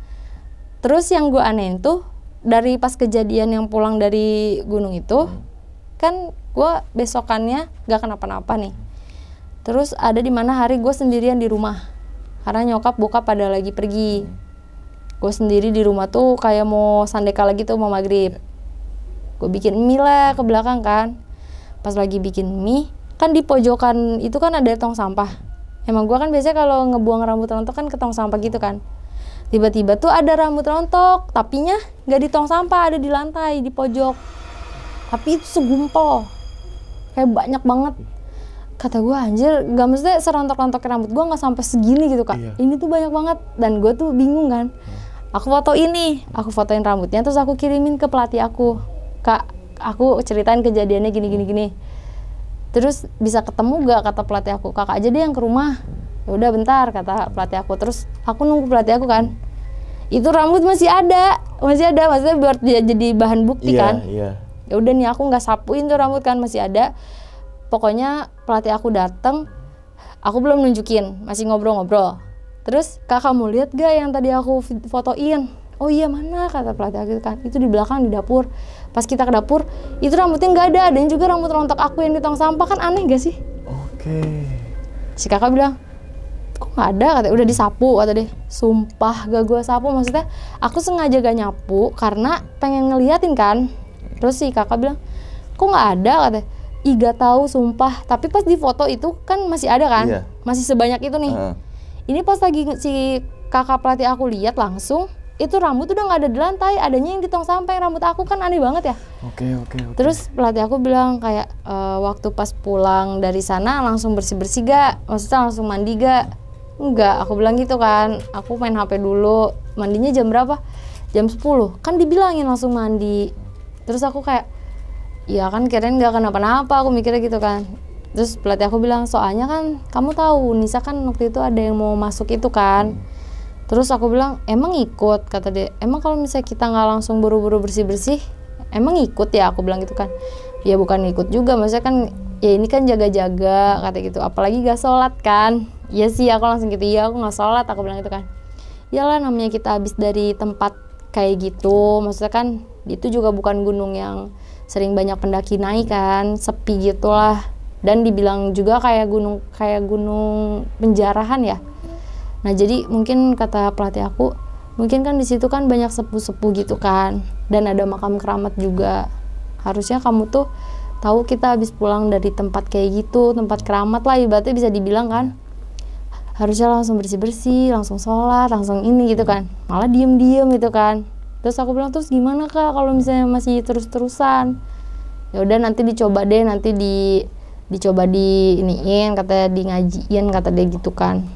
Terus yang gue anehin tuh, dari pas kejadian yang pulang dari gunung itu, kan gue besokannya gak kenapa-napa nih. Terus ada di mana hari gue sendirian di rumah, karena nyokap bokap pada lagi pergi. Gue sendiri di rumah tuh kayak mau sandeka lagi tuh mau maghrib. Gue bikin mie lah ke belakang kan. Pas lagi bikin mie, kan di pojokan itu kan ada tong sampah. Emang gue kan biasanya kalau ngebuang rambut rontok kan ke tong sampah gitu kan. Tiba-tiba tuh ada rambut rontok, tapinya nggak di tong sampah, ada di lantai di pojok. Tapi itu segumpal, kayak banyak banget. Kata gue anjir, gak mesti serontok-rontok rambut gue nggak sampai segini gitu Kak. Ini tuh banyak banget dan gue tuh bingung kan. Aku fotoin rambutnya terus aku kirimin ke pelatih aku. Kak, aku ceritain kejadiannya gini. Terus bisa ketemu gak, kata pelatih aku. Kakak aja deh yang ke rumah. Ya udah bentar, kata pelatih aku. Terus aku nunggu pelatih aku kan. Itu rambut masih ada, maksudnya buat dia jadi bahan bukti kan. Ya udah nih aku nggak sapuin tuh rambut kan, masih ada. Pokoknya pelatih aku datang, aku belum nunjukin, masih ngobrol-ngobrol. Terus kakak mau lihat gak yang tadi aku fotoin? Oh iya mana, kata pelatih aku kan. Itu di belakang di dapur. Pas kita ke dapur, itu rambutnya nggak ada. Dan juga rambut rontok aku yang di tong sampah, kan aneh gak sih? Si kakak bilang, kok nggak ada, kata udah disapu, kata deh. Sumpah gak gue sapu, maksudnya aku sengaja gak nyapu karena pengen ngeliatin kan. Terus si kakak bilang, kok nggak ada, kata. Ih gak tahu sumpah, tapi pas di foto itu kan masih ada kan, masih sebanyak itu nih. Ini pas lagi si kakak pelatih aku lihat langsung, itu rambut udah nggak ada di lantai, adanya yang di tong sampah. Rambut aku kan aneh banget ya. Oke. Terus pelatih aku bilang kayak waktu pas pulang dari sana langsung bersih gak, maksudnya langsung mandi gak? Enggak, aku bilang gitu kan. Aku main HP dulu. Mandinya jam berapa? Jam 10. Kan dibilangin langsung mandi. Terus aku kayak, ya kan kirain gak kenapa-napa, aku mikirnya gitu kan. Terus pelatih aku bilang, soalnya kan kamu tahu Nisa kan waktu itu ada yang mau masuk itu kan. Terus aku bilang, emang ikut, kata dia. Emang kalau misalnya kita nggak langsung buru-buru bersih-bersih, emang ikut ya, aku bilang gitu kan. Ya bukan ikut juga, maksudnya kan ya ini kan jaga-jaga, kata gitu. Apalagi gak sholat kan. Iya sih, aku langsung gitu, iya aku gak sholat, aku bilang gitu kan. Iyalah namanya kita habis dari tempat kayak gitu, maksudnya kan itu juga bukan gunung yang sering banyak pendaki naik kan, sepi gitulah. Dan dibilang juga kayak gunung penjarahan ya. Nah jadi mungkin kata pelatih aku, mungkin kan di situ kan banyak sepuh-sepuh gitu kan, dan ada makam keramat juga. Harusnya kamu tuh tahu kita habis pulang dari tempat kayak gitu, tempat keramat lah ibaratnya bisa dibilang kan. Harusnya langsung bersih-bersih, langsung sholat, langsung ini gitu kan. Malah diem-diem gitu kan. Terus aku bilang, terus gimana Kak kalau misalnya masih terus-terusan? Ya udah nanti dicoba deh, nanti dicoba di iniin, katanya di ngajiin, kata dia gitu kan.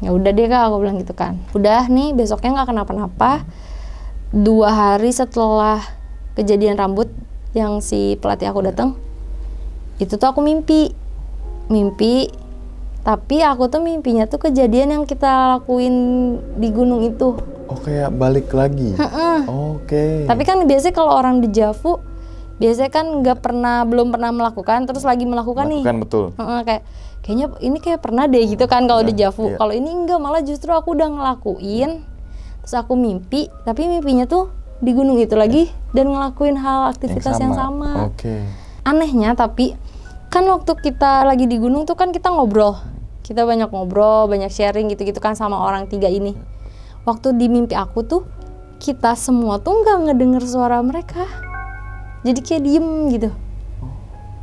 Ya udah deh Kak, aku bilang gitu kan. Udah nih besoknya nggak kenapa-napa. 2 hari setelah kejadian rambut yang si pelatih aku datang, itu tuh aku mimpi. Tapi aku tuh mimpinya tuh kejadian yang kita lakuin di gunung itu. Oh kayak balik lagi. Oke. Tapi kan biasanya kalau orang di Javu biasanya kan belum pernah melakukan, terus lagi melakukan nih. Betul. Kayaknya ini kayak pernah deh gitu kan kalau di Javu. Kalau ini enggak, malah justru aku udah ngelakuin, terus aku mimpi, tapi mimpinya tuh di gunung itu lagi dan ngelakuin hal aktivitas yang sama. Oke. Anehnya tapi kan waktu kita lagi di gunung tuh kan kita ngobrol. Kita banyak ngobrol, banyak sharing gitu-gitu kan sama orang 3 ini. Waktu di mimpi aku tuh kita semua tuh nggak ngedenger suara mereka. Jadi kayak diem gitu.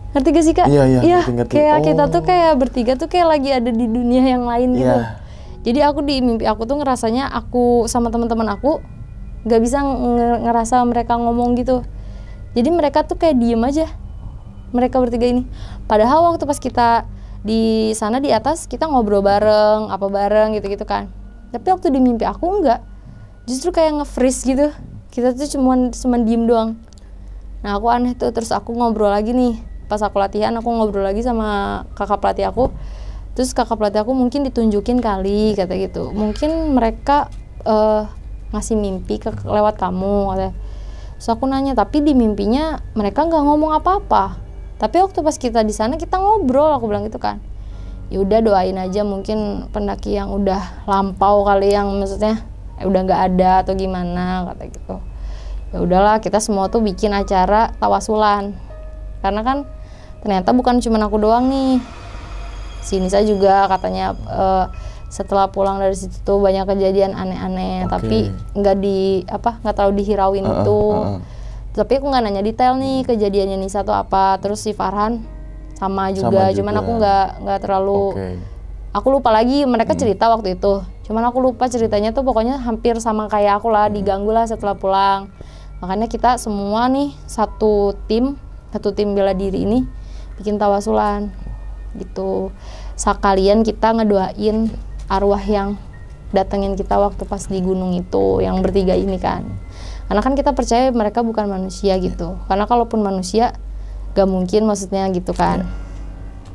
Ngerti gak sih Kak? Iya, ngerti. Kayak kita tuh kayak bertiga tuh kayak lagi ada di dunia yang lain gitu. Jadi aku di mimpi aku tuh ngerasanya aku sama teman-teman aku nggak bisa ngerasa mereka ngomong gitu. Jadi mereka tuh kayak diem aja. Mereka bertiga ini. Padahal waktu pas kita di sana di atas kita ngobrol bareng, apa bareng gitu-gitu kan. Tapi waktu di mimpi aku enggak. Justru kayak nge-freeze gitu. Kita tuh cuman diem doang. Nah aku aneh tuh, terus aku ngobrol lagi nih. Pas aku latihan aku ngobrol lagi sama kakak pelatih aku. Terus kakak pelatih aku mungkin ditunjukin kali kata gitu. Mungkin mereka ngasih mimpi lewat kamu kata. Terus aku nanya, tapi di mimpinya mereka nggak ngomong apa-apa. Tapi waktu pas kita di sana kita ngobrol, aku bilang gitu kan. Ya udah doain aja, mungkin pendaki yang udah lampau kali, yang maksudnya udah nggak ada atau gimana kata gitu. Ya udahlah, kita semua tuh bikin acara tawasulan. Karena kan ternyata bukan cuma aku doang nih. Si Nisa juga katanya setelah pulang dari situ tuh banyak kejadian aneh-aneh, tapi nggak terlalu dihirauin itu. Tapi aku nggak nanya detail nih kejadiannya Nisa tuh apa. Terus si Farhan sama juga. Cuman aku nggak terlalu. Aku lupa lagi mereka cerita waktu itu. Cuman aku lupa ceritanya tuh pokoknya hampir sama kayak aku lah, diganggu lah setelah pulang. Makanya kita semua nih satu tim bela diri ini bikin tawasulan gitu. Sekalian kita ngedoain arwah yang datengin kita waktu pas di gunung itu, yang bertiga ini kan. Karena kan kita percaya mereka bukan manusia gitu. Karena kalaupun manusia gak mungkin maksudnya gitu kan.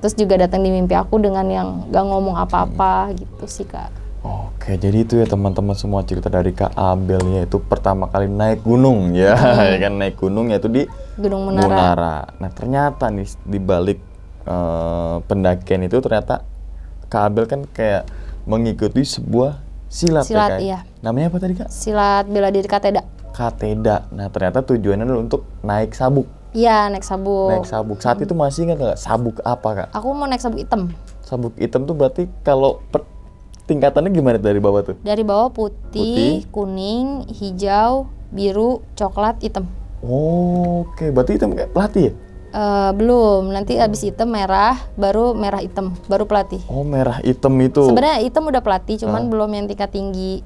Terus juga datang di mimpi aku dengan yang gak ngomong apa-apa gitu sih Kak. Oke, jadi itu ya teman-teman semua cerita dari Kak Abel ya, itu pertama kali naik gunung ya, ya kan, naik gunung yaitu di Gunung Munara. Nah ternyata nih di balik pendakian itu ternyata Kak Abel kan kayak mengikuti sebuah silat ya, Kak? Iya. Namanya apa tadi Kak? Silat bela diri Kateda. Kateda. Nah ternyata tujuannya adalah untuk naik sabuk. Iya, naik sabuk. Naik sabuk. Saat itu masih ingat nggak sabuk apa Kak? Aku mau naik sabuk hitam. Sabuk hitam tuh berarti kalau tingkatannya gimana dari bawah tuh? Dari bawah putih, kuning, hijau, biru, coklat, hitam. Oke, berarti hitam kayak pelatih ya? Belum, nanti abis hitam merah, baru merah hitam, baru pelatih. Oh, merah hitam itu. Sebenarnya hitam udah pelatih, cuman belum yang tingkat tinggi.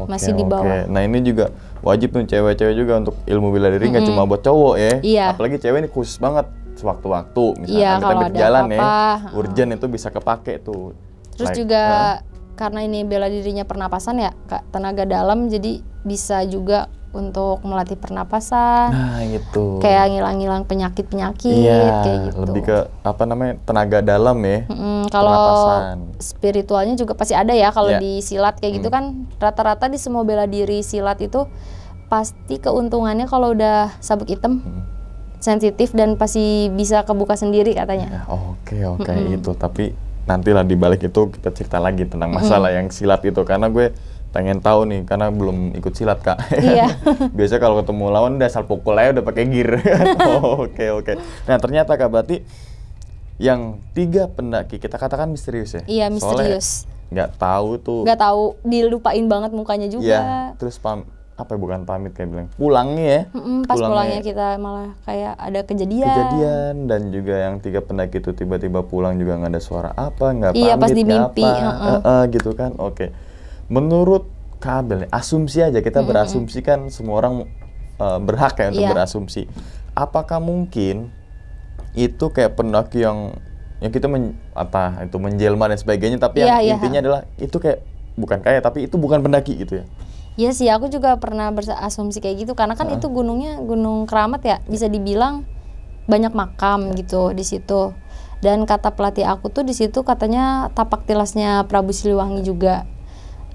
Masih di bawah. Nah ini juga wajib tuh cewek-cewek juga untuk ilmu bela diri, nggak cuma buat cowok ya. Iya. Apalagi cewek ini khusus banget sewaktu-waktu, misalnya Iya, kita kalau ada berjalan apa-apa, ya, urgent itu bisa kepake tuh. Terus juga karena ini bela dirinya pernapasan ya Kak, tenaga dalam, jadi bisa juga untuk melatih pernapasan. Nah gitu. Kayak ngilang-ngilang penyakit-penyakit iya, kayak gitu. Lebih ke apa namanya, tenaga dalam ya. Kalau spiritualnya juga pasti ada ya kalau di silat kayak gitu kan, rata-rata di semua bela diri silat itu pasti keuntungannya kalau udah sabuk hitam sensitif dan pasti bisa kebuka sendiri katanya. Oke, itu tapi nantilah di balik itu kita cerita lagi tentang masalah yang silat itu, karena gue pengen tahu nih, karena belum ikut silat Kak. Iya. Biasa kalau ketemu lawan udah asal pukul aja udah pakai gear. Oke. Nah ternyata Kak, berarti yang 3 pendaki kita katakan misterius ya? Iya, misterius. Nggak tahu tuh. Nggak tahu, dilupain banget mukanya juga. Iya. Terus bukan pamit kayak bilang pulangnya ya? Pas pulangnya kita malah kayak ada kejadian. Dan juga yang 3 pendaki itu tiba-tiba pulang juga nggak ada suara apa, nggak pamit. Iya, pas di mimpi. Gitu kan. Oke. Menurut Kak Abel, asumsi aja, kita berasumsi kan semua orang berhak ya untuk berasumsi. Apakah mungkin itu kayak pendaki yang kita itu menjelma dan sebagainya, tapi yang intinya adalah itu kayak bukan kayak, tapi itu bukan pendaki gitu ya? Iya sih, aku juga pernah berasumsi kayak gitu, karena kan itu gunungnya Gunung Keramat ya, bisa dibilang banyak makam gitu di situ. Dan kata pelatih aku tuh di situ katanya tapak tilasnya Prabu Siliwangi juga.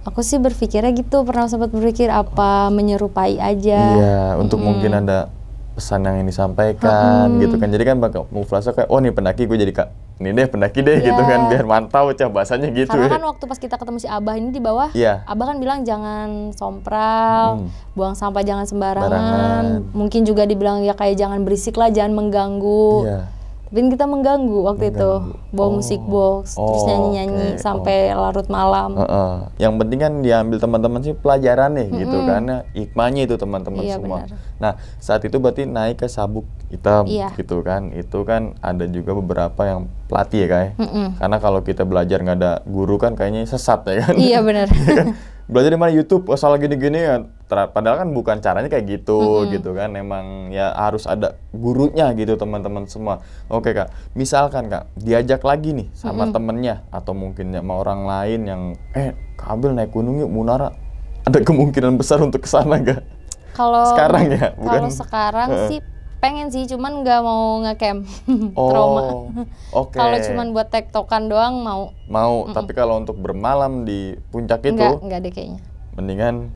Aku sih berpikirnya gitu, pernah sempat berpikir apa menyerupai aja. Iya, untuk mungkin ada pesan yang disampaikan gitu kan. Jadi kan kamuflase kayak, oh nih pendaki, gue jadi ini deh pendaki deh gitu kan, biar mantau bahasanya gitu. Karena kan waktu pas kita ketemu si Abah ini di bawah, Abah kan bilang jangan sompral, buang sampah jangan sembarangan. Mungkin juga dibilang ya kayak jangan berisik lah, jangan mengganggu. Tapi kita mengganggu waktu itu, bawa musik box, terus nyanyi-nyanyi sampai larut malam. Yang penting kan diambil teman-teman sih pelajaran nih gitu, karena hikmahnya itu teman-teman semua. Benar. Nah saat itu berarti naik ke Sabuk Hitam gitu kan, itu kan ada juga beberapa yang pelatih ya kayak. Karena kalau kita belajar nggak ada guru kan kayaknya sesat ya kan. Iya benar. Belajar di mana YouTube, asal gini-gini ya. Padahal kan bukan caranya kayak gitu, gitu kan. Emang ya harus ada gurunya gitu teman-teman semua. Oke Kak, misalkan Kak diajak lagi nih sama temennya atau mungkin sama orang lain yang Kak Abel naik gunung yuk Munara. Ada kemungkinan besar untuk kesana Kak? Kalau sekarang ya, bukan? Kalau sekarang sih pengen sih, cuman nggak mau nge-camp. Trauma. Kalau cuman buat tektokan doang mau. Tapi kalau untuk bermalam di puncak itu enggak deh kayaknya. Mendingan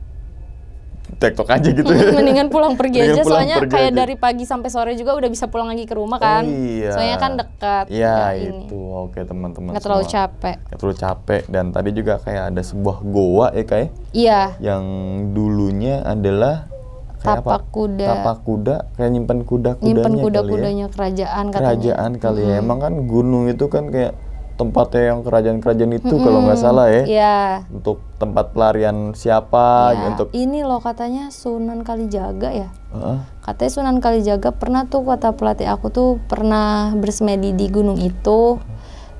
tektok aja gitu ya. Mendingan pulang pergi aja, soalnya kayak dari pagi sampai sore juga udah bisa pulang lagi ke rumah kan. Soalnya kan dekat. Iya itu. Oke teman-teman. Nggak terlalu capek. Nggak terlalu capek. Dan tadi juga kayak ada sebuah goa ya kayak. Iya. Yang dulunya adalah tapak kuda, kayak nyimpan kuda-kudanya. Nyimpan kuda-kudanya kerajaan katanya. Kerajaan kali ya. Emang kan gunung itu kan kayak tempatnya yang kerajaan-kerajaan itu kalau nggak salah ya. Iya. Untuk tempat pelarian siapa untuk ini loh katanya Sunan Kalijaga ya. Katanya Sunan Kalijaga pernah tuh, kata pelatih aku tuh pernah bersemedi di gunung itu.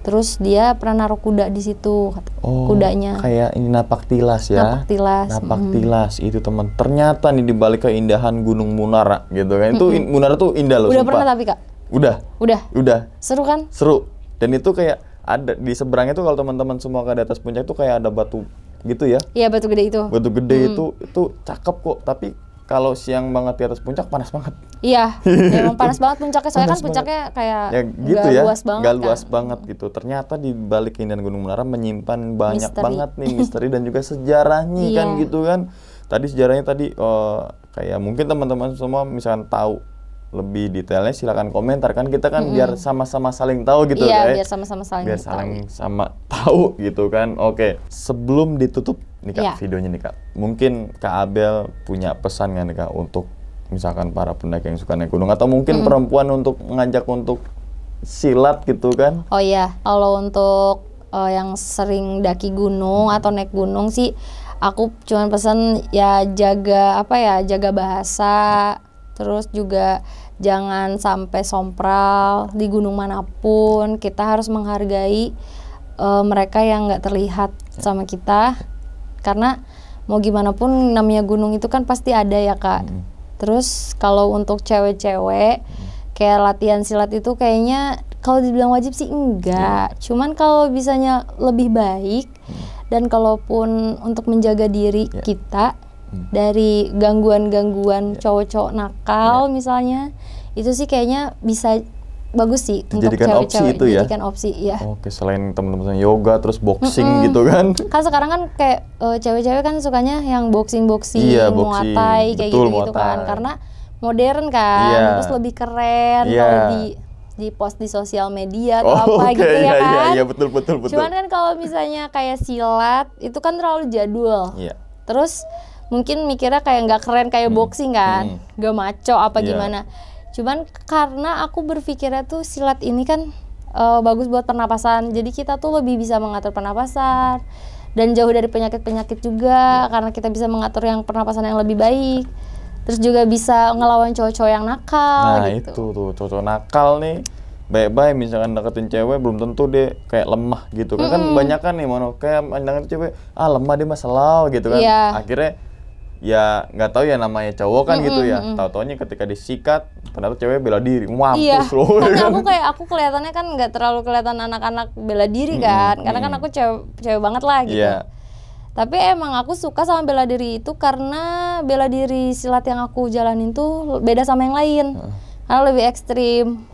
Terus dia pernah naruh kuda di situ, kudanya. Kayak ini napak tilas ya. Napak tilas itu teman. Ternyata nih dibalik keindahan Gunung Munara gitu kan. Itu Munara tuh indah loh. Udah pernah tapi Kak? Udah. Seru kan? Seru. Dan itu kayak ada di seberangnya tuh kalau teman-teman semua ke atas puncak tuh kayak ada batu gitu ya. Iya batu gede itu. Batu gede itu cakep kok. Tapi kalau siang banget di atas puncak panas banget. Iya, memang panas banget puncaknya. Soalnya kan puncaknya kayak gitu ya, luas banget. Gak luas banget gitu. Ternyata di balik keindahan Gunung Munara menyimpan banyak banget nih misteri dan juga sejarahnya kan gitu kan. Tadi sejarahnya kayak mungkin teman-teman semua misalkan tahu lebih detailnya silakan komentar kan, kita kan biar sama-sama saling tahu gitu ya. Iya, biar sama-sama saling tahu gitu kan. Oke, sebelum ditutup nih Kak videonya nih Kak, mungkin Kak Abel punya pesan kan nih Kak untuk misalkan para pendaki yang suka naik gunung atau mungkin perempuan untuk mengajak untuk silat gitu kan? Oh iya, kalau untuk yang sering daki gunung atau naik gunung sih aku cuman pesan ya jaga bahasa, terus juga jangan sampai sompral di gunung manapun. Kita harus menghargai mereka yang nggak terlihat sama kita, karena mau gimana pun namanya gunung itu kan pasti ada ya Kak. Terus kalau untuk cewek-cewek kayak latihan silat itu kayaknya kalau dibilang wajib sih enggak. Cuman kalau bisanya lebih baik dan kalaupun untuk menjaga diri kita dari gangguan-gangguan cowok-cowok nakal misalnya, itu sih kayaknya bisa bagus sih untuk cewek-cewek. Dijadikan opsi ya. Oke, selain teman-teman yoga terus boxing gitu kan. Kan sekarang kan kayak cewek-cewek kan sukanya yang boxing, muay thai kayak gitu kan. Karena modern kan, terus lebih keren kalau di post di sosial media atau apa gitu ya kan. Iya, betul. Cuman kan kalau misalnya kayak silat itu kan terlalu jadul. Terus mungkin mikirnya kayak nggak keren kayak boxing kan, nggak maco apa gimana. Cuman karena aku berpikirnya tuh silat ini kan bagus buat pernapasan. Jadi kita tuh lebih bisa mengatur pernapasan dan jauh dari penyakit-penyakit juga karena kita bisa mengatur yang pernapasan yang lebih baik. Terus juga bisa ngelawan cowok-cowok yang nakal. Nah gitu. Itu tuh cowok nakal nih. Baik-baik misalkan deketin cewek belum tentu dia kayak lemah gitu kan. Kan banyak kan nih kayak deketin cewek lemah dia mah selau gitu kan. Akhirnya ya nggak tahu ya namanya cowok kan gitu ya. Tahu-taunya ketika disikat ternyata cewek bela diri, mampus loh. Karena aku kelihatannya kan nggak terlalu kelihatan anak-anak bela diri kan, karena kan aku cewek banget lah gitu. Tapi emang aku suka sama bela diri itu karena bela diri silat yang aku jalanin tuh beda sama yang lain, karena lebih ekstrim.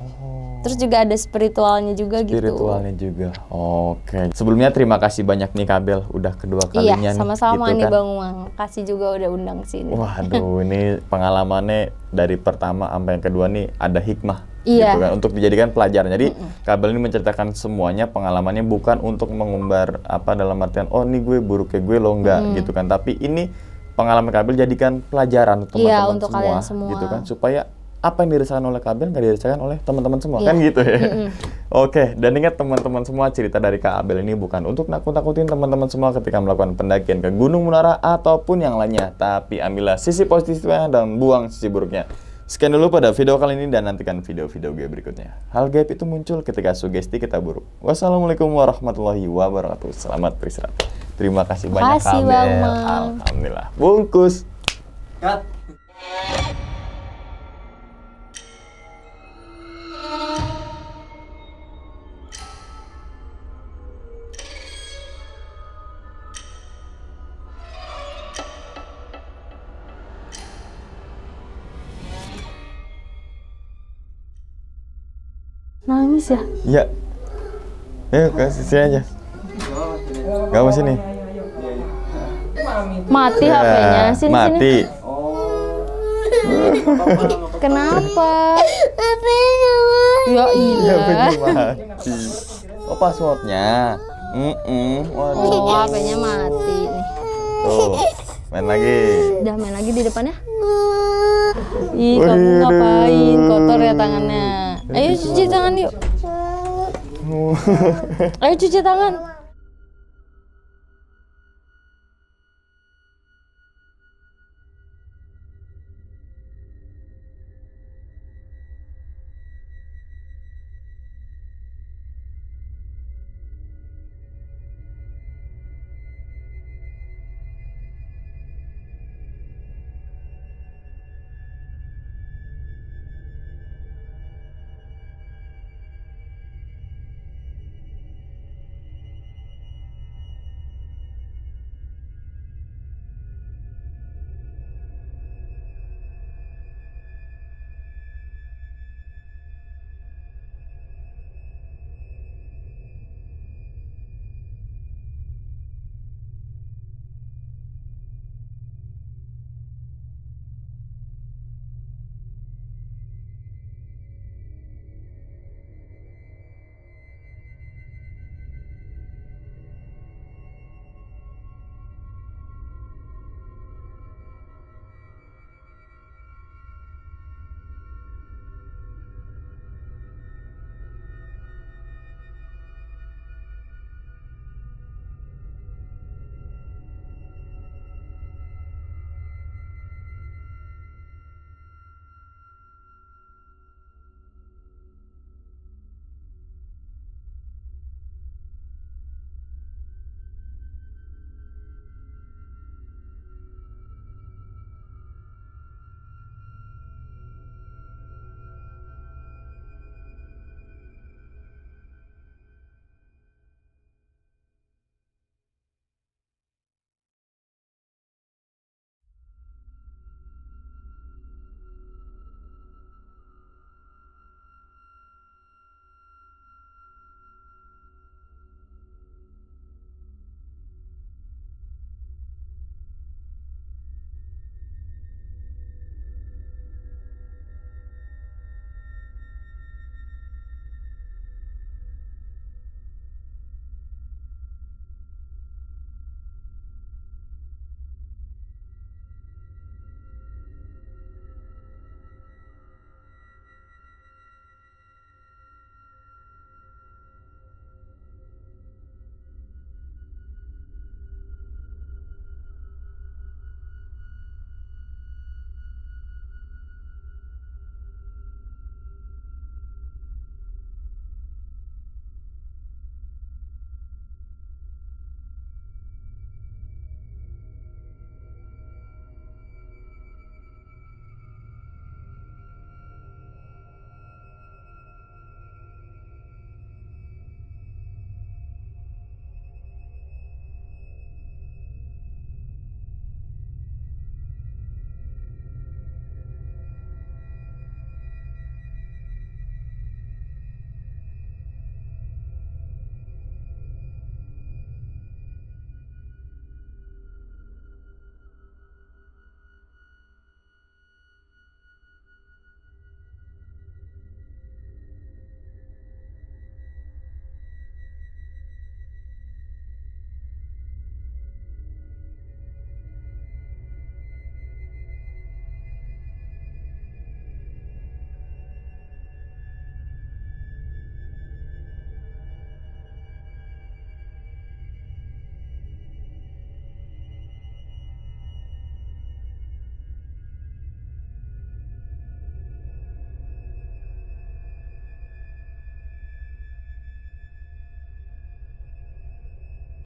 Terus juga ada spiritualnya juga gitu. Spiritualnya juga. Oke. Sebelumnya terima kasih banyak nih Kabel, udah kedua kalinya Iya, nih. sama-sama gitu nih kan. Bang Umang. Kasih juga udah undang sini. Waduh, ini pengalamannya dari pertama sampai yang kedua nih ada hikmah. Iya. Gitu kan, untuk dijadikan pelajaran. Jadi Kabel ini menceritakan semuanya pengalamannya bukan untuk mengumbar apa dalam artian oh ini gue buruk kayak gue lo enggak gitu kan. Tapi ini pengalaman Kabel jadikan pelajaran untuk Iya, teman-teman untuk semua, kalian semua. gitu kan, supaya apa yang dirasakan oleh Kabel nggak dirasakan oleh teman-teman semua, Iya. kan gitu ya. Oke, dan ingat teman-teman semua, cerita dari Kak Abel ini bukan untuk nakut-nakutin teman-teman semua ketika melakukan pendakian ke Gunung Munara ataupun yang lainnya, tapi ambillah sisi positifnya dan buang sisi buruknya. Sekian dulu pada video kali ini dan nantikan video-video gue berikutnya. Hal gaib itu muncul ketika sugesti kita buruk. Wassalamualaikum warahmatullahi wabarakatuh. Selamat beristirahat. Terima kasih banyak Makasih, Kabel. Bang Mang. Alhamdulillah. Bungkus. Cut. Nangis ya? Ya. Kasih sini aja. Gak apa sini. Mati Ya, HP-nya. Sini sini. mati. Kenapa? Ya Ya, iya. mati. Oh, passwordnya. Waduh. Oh, HP-nya mati nih. Tuh, main lagi. Udah main lagi di depannya. Ih, kamu ngapain? Kotor ya tangannya. Ayo cuci tangan yuk. Ayo cuci tangan.